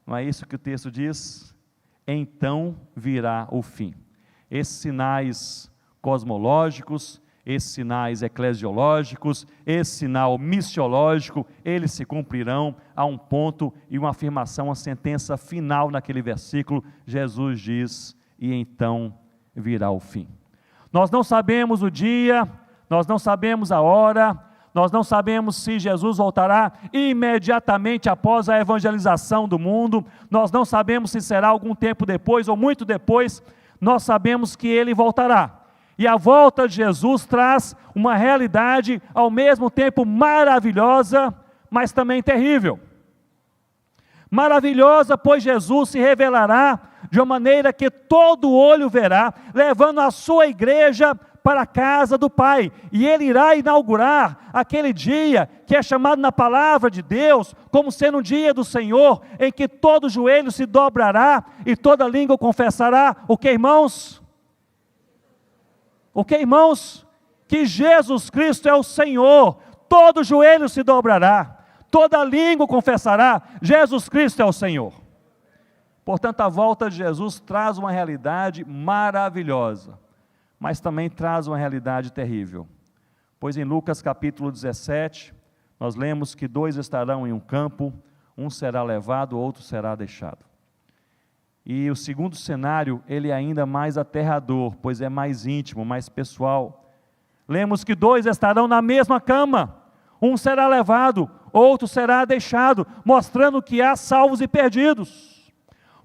Não é isso que o texto diz? Então virá o fim. Esses sinais cosmológicos, esses sinais eclesiológicos, esse sinal missiológico, eles se cumprirão a um ponto e uma afirmação, uma sentença final naquele versículo. Jesus diz: e então virá o fim. Nós não sabemos o dia, nós não sabemos a hora, nós não sabemos se Jesus voltará imediatamente após a evangelização do mundo, nós não sabemos se será algum tempo depois ou muito depois. Nós sabemos que Ele voltará. E a volta de Jesus traz uma realidade ao mesmo tempo maravilhosa, mas também terrível. Maravilhosa, pois Jesus se revelará de uma maneira que todo olho verá, levando a sua igreja para a casa do Pai, e Ele irá inaugurar aquele dia que é chamado na palavra de Deus como sendo um dia do Senhor, em que todo joelho se dobrará e toda língua confessará. O que, irmãos? O que, irmãos? Que Jesus Cristo é o Senhor. Todo joelho se dobrará, toda língua confessará: Jesus Cristo é o Senhor. Portanto, a volta de Jesus traz uma realidade maravilhosa, mas também traz uma realidade terrível. Pois em Lucas capítulo 17, nós lemos que 2 estarão em um campo, um será levado, outro será deixado. E o segundo cenário, ele é ainda mais aterrador, pois é mais íntimo, mais pessoal. Lemos que 2 estarão na mesma cama, um será levado, outro será deixado, mostrando que há salvos e perdidos.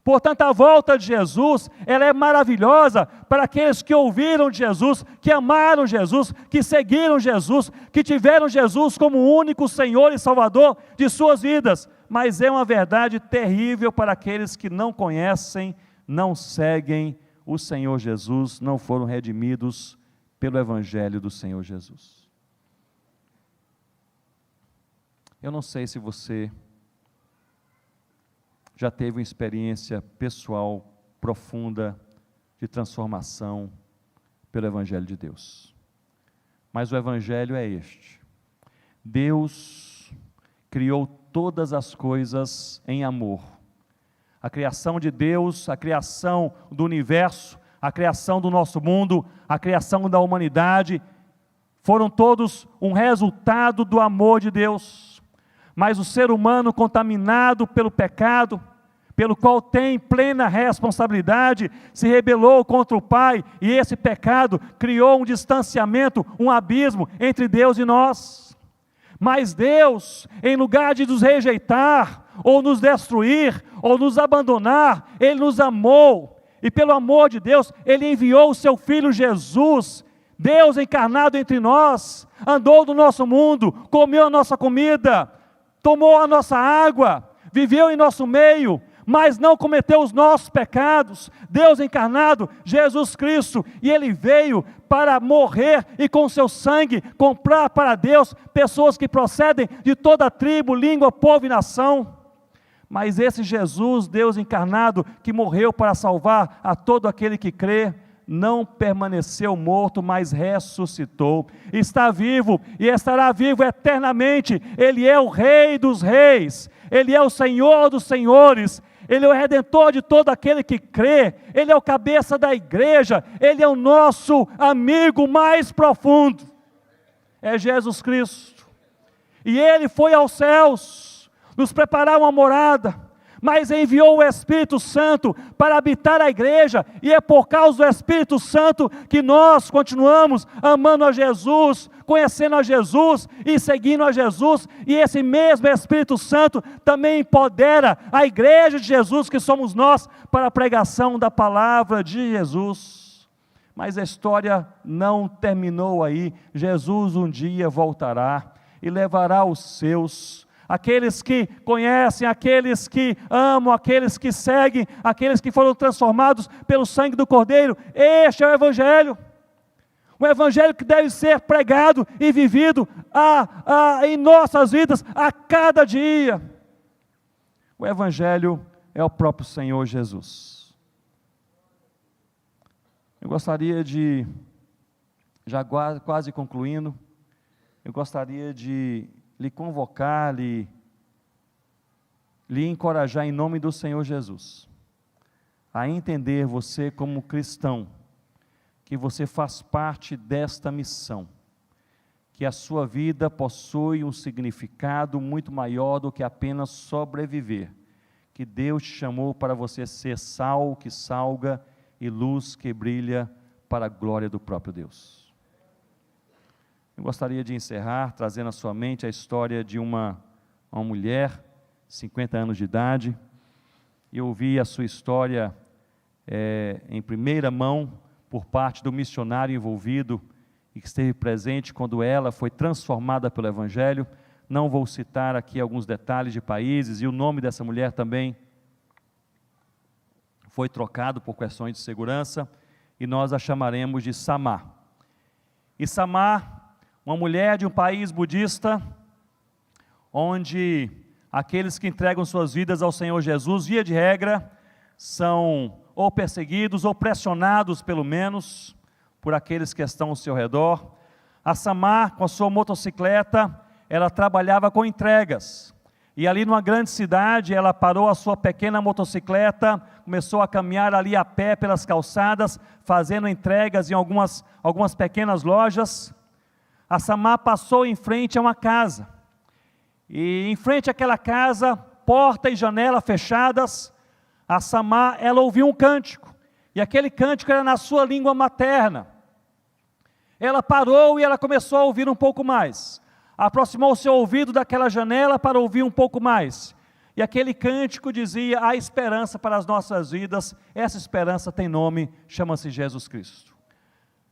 Portanto, a volta de Jesus, ela é maravilhosa para aqueles que ouviram de Jesus, que amaram Jesus, que seguiram Jesus, que tiveram Jesus como o único Senhor e Salvador de suas vidas. Mas é uma verdade terrível para aqueles que não conhecem, não seguem o Senhor Jesus, não foram redimidos pelo Evangelho do Senhor Jesus. Eu não sei se você já teve uma experiência pessoal profunda de transformação pelo Evangelho de Deus. Mas o Evangelho é este: Deus criou todas as coisas em amor. A criação de Deus, a criação do universo, a criação do nosso mundo, a criação da humanidade, foram todos um resultado do amor de Deus. Mas o ser humano, contaminado pelo pecado, pelo qual tem plena responsabilidade, se rebelou contra o Pai, e esse pecado criou um distanciamento, um abismo entre Deus e nós. Mas Deus, em lugar de nos rejeitar, ou nos destruir, ou nos abandonar, Ele nos amou, e pelo amor de Deus, Ele enviou o Seu Filho Jesus, Deus encarnado entre nós, andou no nosso mundo, comeu a nossa comida, tomou a nossa água, viveu em nosso meio, mas não cometeu os nossos pecados. Deus encarnado, Jesus Cristo, e Ele veio para morrer e com seu sangue comprar para Deus pessoas que procedem de toda tribo, língua, povo e nação. Mas esse Jesus, Deus encarnado, que morreu para salvar a todo aquele que crê, não permaneceu morto, mas ressuscitou, está vivo e estará vivo eternamente. Ele é o Rei dos reis, Ele é o Senhor dos senhores, Ele é o Redentor de todo aquele que crê, Ele é o cabeça da igreja, Ele é o nosso amigo mais profundo, é Jesus Cristo. E Ele foi aos céus, nos preparar uma morada, mas enviou o Espírito Santo para habitar a igreja, e é por causa do Espírito Santo que nós continuamos amando a Jesus, conhecendo a Jesus e seguindo a Jesus, e esse mesmo Espírito Santo também empodera a igreja de Jesus, que somos nós, para a pregação da palavra de Jesus. Mas a história não terminou aí. Jesus um dia voltará e levará os seus, aqueles que conhecem, aqueles que amam, aqueles que seguem, aqueles que foram transformados pelo sangue do Cordeiro. Este é o Evangelho. Um Evangelho que deve ser pregado e vivido em nossas vidas a cada dia. O Evangelho é o próprio Senhor Jesus. Eu gostaria de, já quase concluindo, eu gostaria de lhe convocar, lhe encorajar em nome do Senhor Jesus, a entender você como cristão, que você faz parte desta missão, que a sua vida possui um significado muito maior do que apenas sobreviver, que Deus te chamou para você ser sal que salga e luz que brilha para a glória do próprio Deus. Eu gostaria de encerrar trazendo à sua mente a história de uma mulher, 50 anos de idade. Eu ouvi a sua história em primeira mão por parte do missionário envolvido e que esteve presente quando ela foi transformada pelo Evangelho. Não vou citar aqui alguns detalhes de países, e o nome dessa mulher também foi trocado por questões de segurança, e nós a chamaremos de Samar. E Samar, uma mulher de um país budista, onde aqueles que entregam suas vidas ao Senhor Jesus, via de regra, são ou perseguidos ou pressionados, pelo menos, por aqueles que estão ao seu redor. A Samar, com a sua motocicleta, ela trabalhava com entregas, e ali numa grande cidade, ela parou a sua pequena motocicleta, começou a caminhar ali a pé pelas calçadas, fazendo entregas em algumas pequenas lojas. A Samar passou em frente a uma casa, e em frente àquela casa, porta e janela fechadas, a Samar, ela ouviu um cântico, e aquele cântico era na sua língua materna. Ela parou e ela começou a ouvir um pouco mais, aproximou o seu ouvido daquela janela para ouvir um pouco mais, e aquele cântico dizia: há esperança para as nossas vidas, essa esperança tem nome, chama-se Jesus Cristo.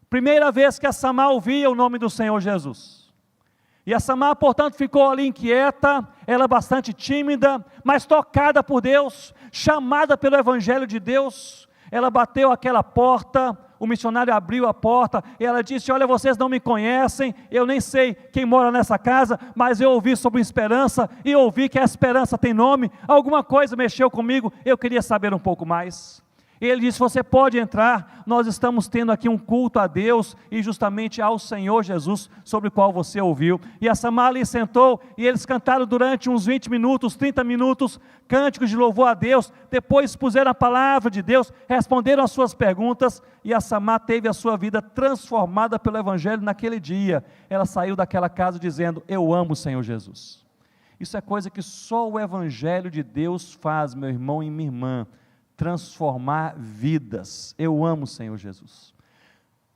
Primeira vez que a Samar ouvia o nome do Senhor Jesus, e a Samar, portanto, ficou ali inquieta, ela bastante tímida, mas tocada por Deus, chamada pelo Evangelho de Deus. Ela bateu aquela porta, o missionário abriu a porta, e ela disse: olha, vocês não me conhecem, eu nem sei quem mora nessa casa, mas eu ouvi sobre esperança, e ouvi que a esperança tem nome, alguma coisa mexeu comigo, eu queria saber um pouco mais. Ele disse: você pode entrar, nós estamos tendo aqui um culto a Deus, e justamente ao Senhor Jesus, sobre o qual você ouviu. E a Samar ali sentou, e eles cantaram durante uns 20 minutos, 30 minutos, cânticos de louvor a Deus, depois expuseram a palavra de Deus, responderam as suas perguntas, e a Samar teve a sua vida transformada pelo Evangelho naquele dia. Ela saiu daquela casa dizendo: eu amo o Senhor Jesus. Isso é coisa que só o Evangelho de Deus faz, meu irmão e minha irmã, transformar vidas. Eu amo o Senhor Jesus.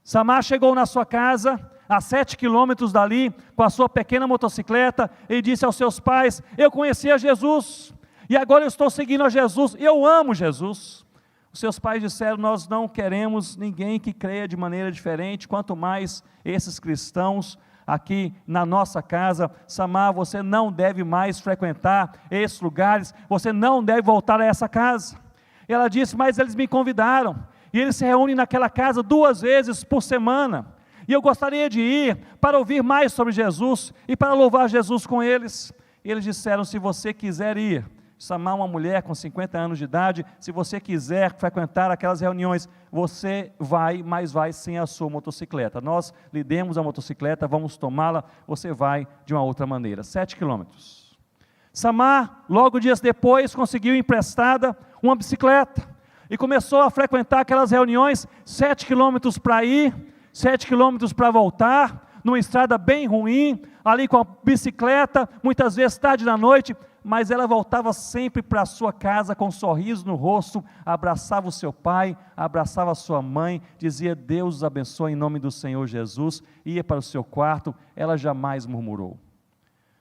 Samar chegou na sua casa, a 7 quilômetros dali, com a sua pequena motocicleta, e disse aos seus pais: eu conhecia Jesus, e agora eu estou seguindo a Jesus, eu amo Jesus. Os seus pais disseram: nós não queremos ninguém que creia de maneira diferente, quanto mais esses cristãos aqui na nossa casa. Samar, você não deve mais frequentar esses lugares, você não deve voltar a essa casa. Ela disse: mas eles me convidaram, e eles se reúnem naquela casa 2 vezes por semana, e eu gostaria de ir para ouvir mais sobre Jesus, e para louvar Jesus com eles. E eles disseram: se você quiser ir, Samar, uma mulher com 50 anos de idade, se você quiser frequentar aquelas reuniões, você vai, mas vai sem a sua motocicleta. Nós lhe demos a motocicleta, vamos tomá-la, você vai de uma outra maneira. 7 quilômetros. Samar, logo dias depois, conseguiu emprestada uma bicicleta, e começou a frequentar aquelas reuniões, 7 quilômetros para ir, 7 quilômetros para voltar, numa estrada bem ruim, ali com a bicicleta, muitas vezes tarde da noite, mas ela voltava sempre para a sua casa com um sorriso no rosto, abraçava o seu pai, abraçava a sua mãe, dizia: Deus os abençoe em nome do Senhor Jesus, ia para o seu quarto, ela jamais murmurou.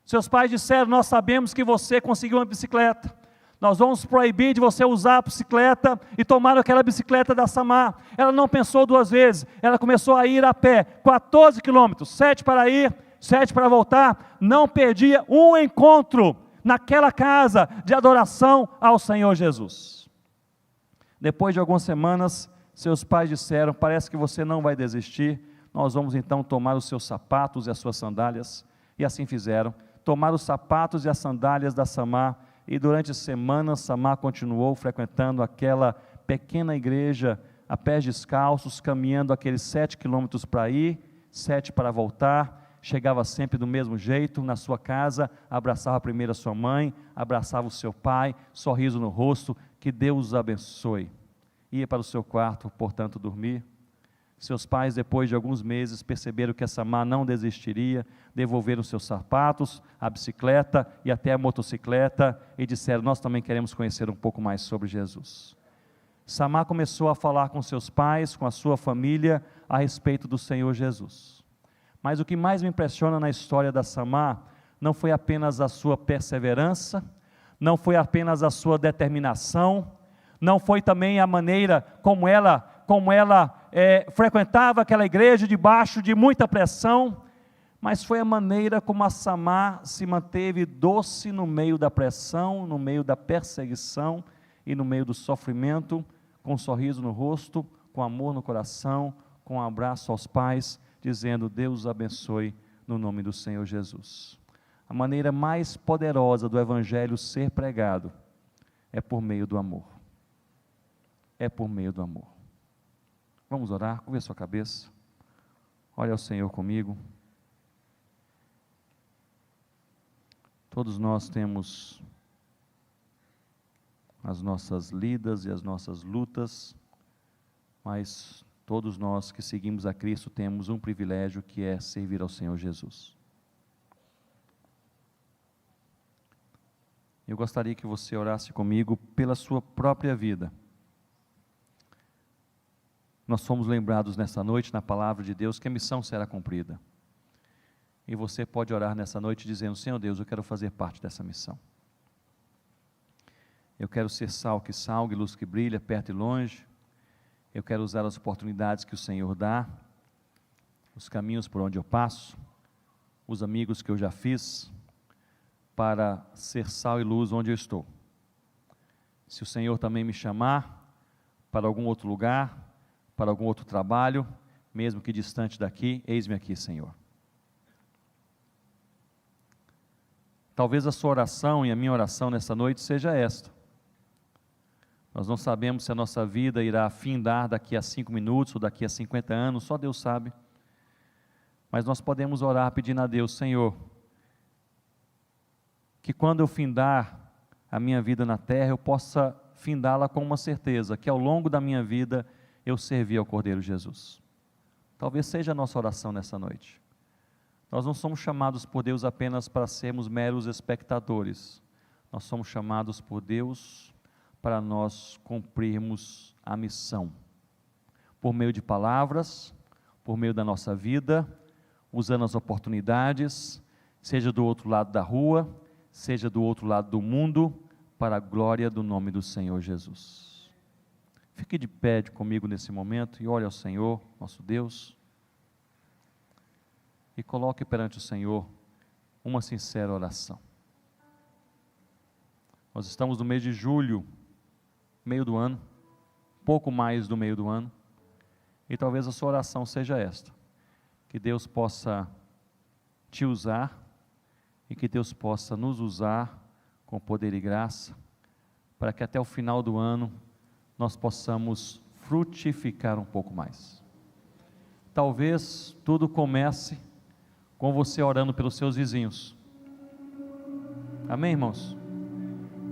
Seus pais disseram: nós sabemos que você conseguiu uma bicicleta, nós vamos proibir de você usar a bicicleta, e tomaram aquela bicicleta da Samar. Ela não pensou 2 vezes, ela começou a ir a pé, 14 quilômetros, 7 para ir, 7 para voltar, não perdia um encontro naquela casa de adoração ao Senhor Jesus. Depois de algumas semanas, seus pais disseram: parece que você não vai desistir, nós vamos então tomar os seus sapatos e as suas sandálias. E assim fizeram, tomaram os sapatos e as sandálias da Samar, e durante semanas Samar continuou frequentando aquela pequena igreja a pés descalços, caminhando aqueles 7 quilômetros para ir, 7 para voltar, chegava sempre do mesmo jeito, na sua casa, abraçava primeiro a sua mãe, abraçava o seu pai, sorriso no rosto, que Deus os abençoe. Ia para o seu quarto, portanto, dormir. Seus pais, depois de alguns meses, perceberam que a Samar não desistiria, devolveram seus sapatos, a bicicleta e até a motocicleta, e disseram: nós também queremos conhecer um pouco mais sobre Jesus. Samar começou a falar com seus pais, com a sua família, a respeito do Senhor Jesus. Mas o que mais me impressiona na história da Samar, não foi apenas a sua perseverança, não foi apenas a sua determinação, não foi também a maneira como ela frequentava aquela igreja debaixo de muita pressão, mas foi a maneira como a Samar se manteve doce no meio da pressão, no meio da perseguição e no meio do sofrimento, com um sorriso no rosto, com amor no coração, com um abraço aos pais, dizendo: Deus os abençoe no nome do Senhor Jesus. A maneira mais poderosa do Evangelho ser pregado é por meio do amor. É por meio do amor. Vamos orar, curva a sua cabeça, olha ao Senhor comigo. Todos nós temos as nossas lidas e as nossas lutas, mas todos nós que seguimos a Cristo temos um privilégio, que é servir ao Senhor Jesus. Eu gostaria que você orasse comigo pela sua própria vida. Nós fomos lembrados nessa noite, na palavra de Deus, que a missão será cumprida. E você pode orar nessa noite dizendo: Senhor Deus, eu quero fazer parte dessa missão. Eu quero ser sal que salgue, luz que brilha, perto e longe. Eu quero usar as oportunidades que o Senhor dá, os caminhos por onde eu passo, os amigos que eu já fiz, para ser sal e luz onde eu estou. Se o Senhor também me chamar para algum outro lugar, para algum outro trabalho, mesmo que distante daqui, eis-me aqui, Senhor. Talvez a sua oração e a minha oração nessa noite seja esta. Nós não sabemos se a nossa vida irá findar daqui a 5 minutos ou daqui a 50 anos, só Deus sabe. Mas nós podemos orar pedindo a Deus: Senhor, que quando eu findar a minha vida na terra, eu possa findá-la com uma certeza, que ao longo da minha vida eu servi ao Cordeiro Jesus. Talvez seja a nossa oração nessa noite. Nós não somos chamados por Deus apenas para sermos meros espectadores. Nós somos chamados por Deus para nós cumprirmos a missão. Por meio de palavras, por meio da nossa vida, usando as oportunidades, seja do outro lado da rua, seja do outro lado do mundo, para a glória do nome do Senhor Jesus. Fique de pé comigo nesse momento e olhe ao Senhor, nosso Deus, e coloque perante o Senhor uma sincera oração. Nós estamos no mês de julho, meio do ano, pouco mais do meio do ano, e talvez a sua oração seja esta: que Deus possa te usar e que Deus possa nos usar com poder e graça, para que até o final do ano nós possamos frutificar um pouco mais. Talvez tudo comece com você orando pelos seus vizinhos. Amém, irmãos?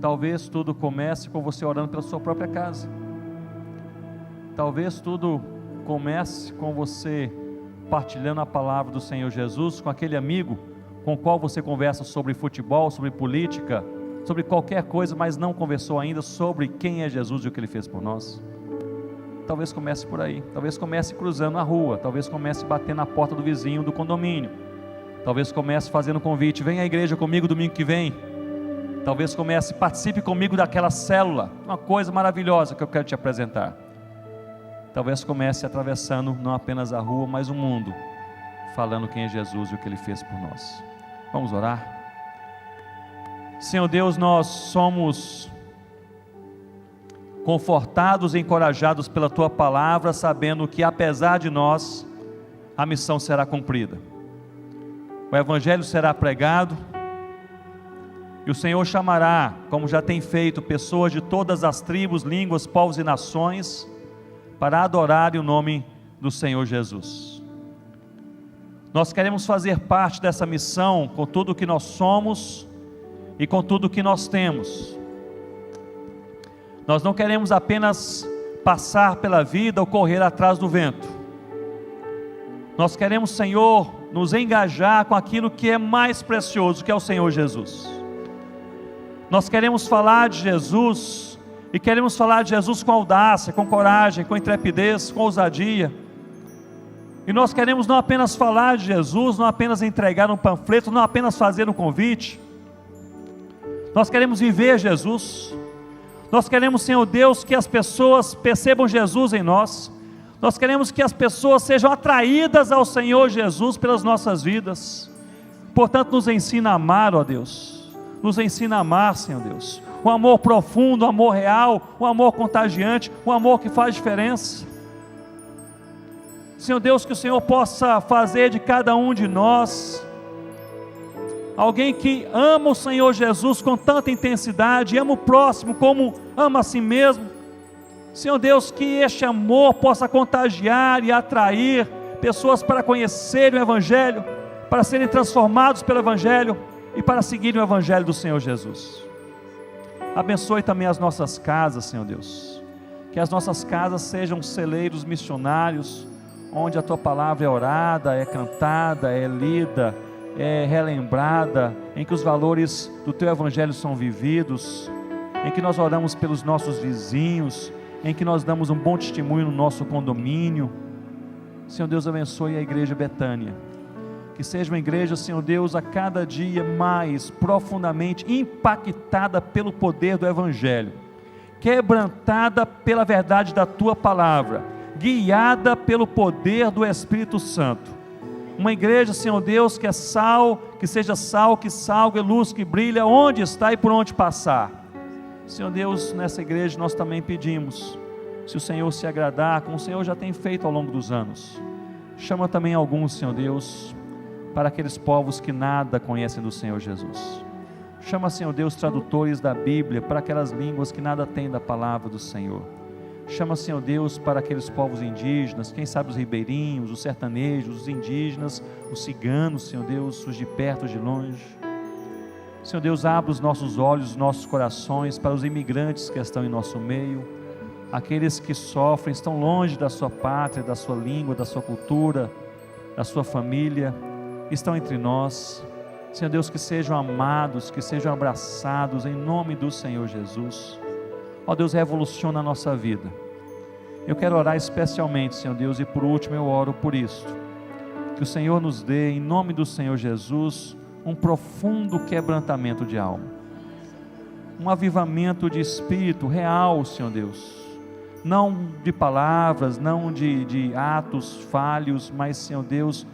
Talvez tudo comece com você orando pela sua própria casa. Talvez tudo comece com você partilhando a palavra do Senhor Jesus com aquele amigo com o qual você conversa sobre futebol, sobre política, sobre qualquer coisa, mas não conversou ainda sobre quem é Jesus e o que Ele fez por nós. Talvez comece por aí, talvez comece cruzando a rua, talvez comece batendo na porta do vizinho do condomínio, talvez comece fazendo convite: vem à igreja comigo domingo que vem. Talvez comece: participe comigo daquela célula, uma coisa maravilhosa que eu quero te apresentar. Talvez comece atravessando não apenas a rua, mas o mundo, falando quem é Jesus e o que Ele fez por nós. Vamos orar? Senhor Deus, nós somos confortados e encorajados pela Tua palavra, sabendo que apesar de nós, a missão será cumprida. O Evangelho será pregado, e o Senhor chamará, como já tem feito, pessoas de todas as tribos, línguas, povos e nações, para adorar o nome do Senhor Jesus. Nós queremos fazer parte dessa missão com tudo o que nós somos e com tudo o que nós temos. Nós não queremos apenas passar pela vida ou correr atrás do vento. Nós queremos, Senhor, nos engajar com aquilo que é mais precioso, que é o Senhor Jesus. Nós queremos falar de Jesus, e queremos falar de Jesus com audácia, com coragem, com intrepidez, com ousadia. E nós queremos não apenas falar de Jesus, não apenas entregar um panfleto, não apenas fazer um convite. Nós queremos viver Jesus. Nós queremos, Senhor Deus, que as pessoas percebam Jesus em nós. Nós queremos que as pessoas sejam atraídas ao Senhor Jesus pelas nossas vidas. Portanto, nos ensina a amar, ó Deus. Nos ensina a amar, Senhor Deus. Um amor profundo, um amor real, um amor contagiante, um amor que faz diferença. Senhor Deus, que o Senhor possa fazer de cada um de nós alguém que ama o Senhor Jesus com tanta intensidade, ama o próximo como ama a si mesmo. Senhor Deus, que este amor possa contagiar e atrair pessoas para conhecerem o Evangelho, para serem transformados pelo Evangelho e para seguirem o Evangelho do Senhor Jesus. Abençoe também as nossas casas, Senhor Deus, que as nossas casas sejam celeiros missionários, onde a Tua palavra é orada, é cantada, é lida, é relembrada, em que os valores do Teu Evangelho são vividos, em que nós oramos pelos nossos vizinhos, em que nós damos um bom testemunho no nosso condomínio. Senhor Deus, abençoe a Igreja Betânia, que seja uma igreja, Senhor Deus, a cada dia mais profundamente impactada pelo poder do Evangelho, quebrantada pela verdade da Tua palavra, guiada pelo poder do Espírito Santo. Uma igreja, Senhor Deus, que é sal, que seja sal, que salga, luz que brilha onde está e por onde passar. Senhor Deus, nessa igreja nós também pedimos, se o Senhor se agradar, como o Senhor já tem feito ao longo dos anos, chama também alguns, Senhor Deus, para aqueles povos que nada conhecem do Senhor Jesus. Chama, Senhor Deus, tradutores da Bíblia para aquelas línguas que nada têm da palavra do Senhor. Chama, Senhor Deus, para aqueles povos indígenas, quem sabe os ribeirinhos, os sertanejos, os indígenas, os ciganos, Senhor Deus, os de perto, os de longe. Senhor Deus, abre os nossos olhos, os nossos corações para os imigrantes que estão em nosso meio, aqueles que sofrem, estão longe da sua pátria, da sua língua, da sua cultura, da sua família, estão entre nós. Senhor Deus, que sejam amados, que sejam abraçados em nome do Senhor Jesus. Ó Deus, revoluciona a nossa vida. Eu quero orar especialmente, Senhor Deus, e por último eu oro por isto, que o Senhor nos dê, em nome do Senhor Jesus, um profundo quebrantamento de alma, um avivamento de espírito real, Senhor Deus, não de palavras, não de atos falhos, mas, Senhor Deus,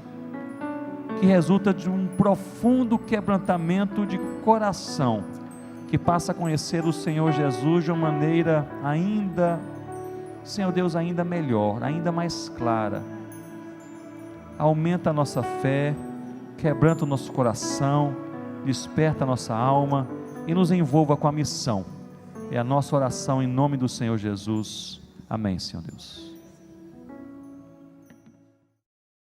que resulta de um profundo quebrantamento de coração, que passa a conhecer o Senhor Jesus de uma maneira ainda, Senhor Deus, ainda melhor, ainda mais clara. Aumenta a nossa fé, quebranta o nosso coração, desperta a nossa alma e nos envolva com a missão. É a nossa oração em nome do Senhor Jesus. Amém, Senhor Deus.